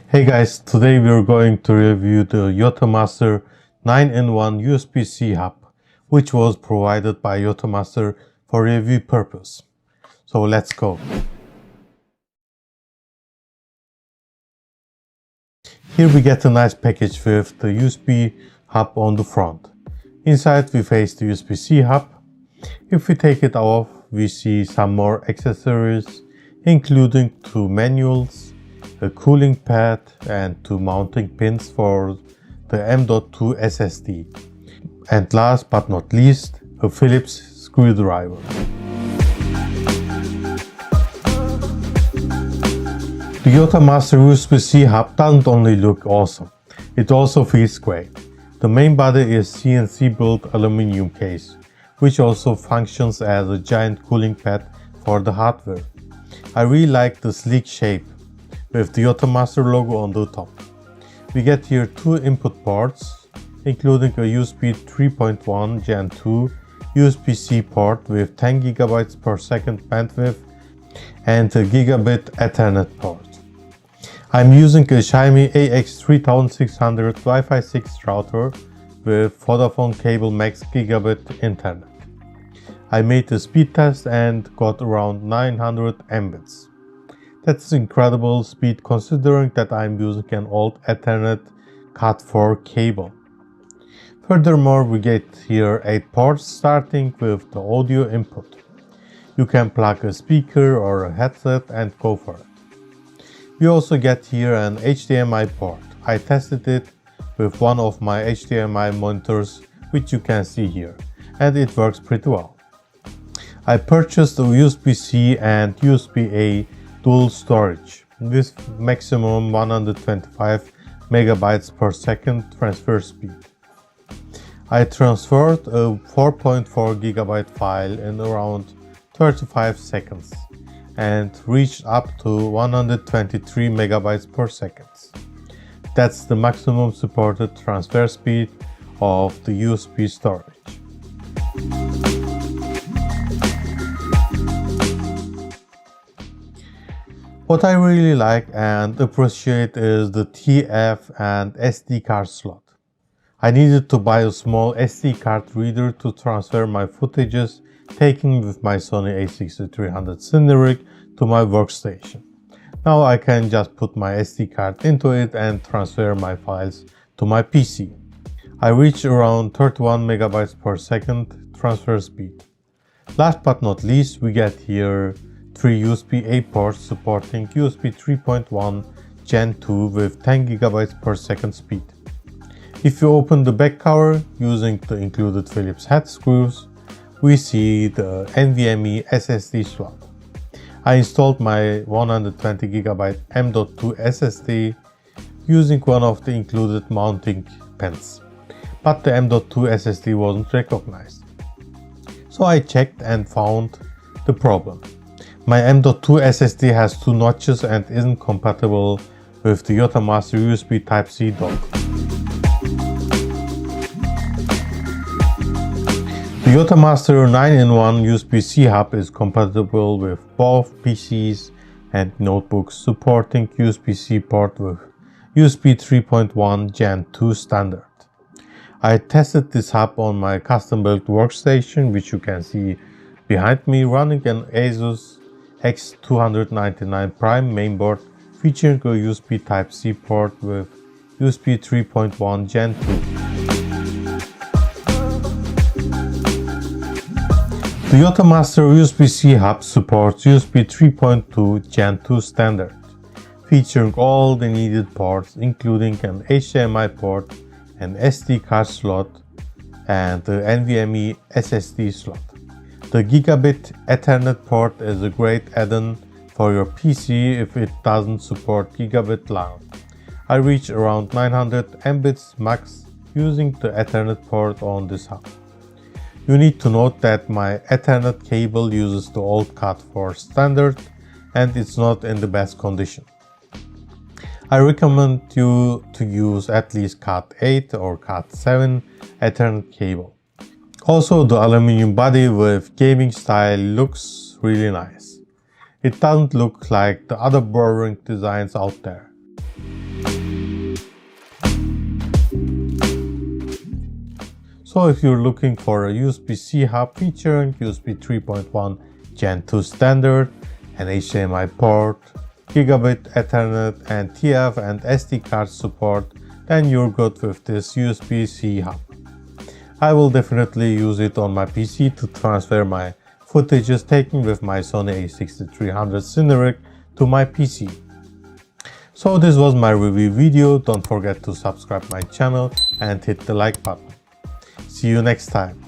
Hey guys, today we are going to review the Yottamaster 9-in-1 USB-C hub, which was provided by Yottamaster for review purpose. So let's go. Here we get a nice package with the USB hub on the front. Inside we face the USB-C hub. If we take it off, we see some more accessories, including 2 manuals, a cooling pad and 2 mounting pins for the M.2 SSD. And last but not least, a Phillips screwdriver. The Yottamaster USB-C hub doesn't only look awesome, it also feels great. The main body is CNC built aluminum case, which also functions as a giant cooling pad for the hardware. I really like the sleek shape with the Yottamaster logo on the top. We get here 2 input ports, including a USB 3.1 Gen 2 USB-C port with 10 GB per second bandwidth and a gigabit Ethernet port. I'm using a Xiaomi AX3600 Wi-Fi 6 router with Vodafone Cable Max Gigabit Internet. I made a speed test and got around 900 Mbits. That's incredible speed considering that I'm using an old Ethernet Cat4 cable. Furthermore, we get here 8 ports starting with the audio input. You can plug a speaker or a headset and go for it. We also get here an HDMI port. I tested it with one of my HDMI monitors, which you can see here, and it works pretty well. I purchased a USB-C and USB-A dual storage with maximum 125 megabytes per second transfer speed. I transferred a 4.4 gigabyte file in around 35 seconds and reached up to 123 megabytes per second. That's the maximum supported transfer speed of the USB storage. What I really like and appreciate is the TF and SD card slot. I needed to buy a small SD card reader to transfer my footages taken with my Sony a6300 Cineric to my workstation. Now I can just put my SD card into it and transfer my files to my PC. I reached around 31 megabytes per second transfer speed. Last but not least, we get here 3 USB-A ports supporting USB 3.1 Gen 2 with 10 GB per second speed. If you open the back cover using the included Phillips head screws, we see the NVMe SSD slot. I installed my 120 GB M.2 SSD using one of the included mounting pins, but the M.2 SSD wasn't recognized. So I checked and found the problem. My M.2 SSD has 2 notches and isn't compatible with the Yottamaster USB Type-C dock. The Yottamaster 9-in-1 USB-C hub is compatible with both PCs and notebooks supporting USB-C port with USB 3.1 Gen 2 standard. I tested this hub on my custom-built workstation, which you can see behind me, running an Asus X299 Prime mainboard featuring a USB Type-C port with USB 3.1 Gen 2. The Yottamaster USB-C hub supports USB 3.2 Gen 2 standard, featuring all the needed ports including an HDMI port, an SD card slot, and the NVMe SSD slot. The Gigabit Ethernet port is a great add-on for your PC if it doesn't support Gigabit LAN. I reached around 900 Mbits max using the Ethernet port on this hub. You need to note that my Ethernet cable uses the old Cat4 standard and it's not in the best condition. I recommend you to use at least Cat8 or Cat7 Ethernet cable. Also, the aluminum body with gaming style looks really nice. It doesn't look like the other boring designs out there. So if you're looking for a USB-C hub featuring USB 3.1 Gen 2 standard, an HDMI port, Gigabit Ethernet and TF and SD card support, then you're good with this USB-C hub. I will definitely use it on my PC to transfer my footages taken with my Sony a6300 Cinerig to my PC. So this was my review video. Don't forget to subscribe my channel and hit the like button. See you next time.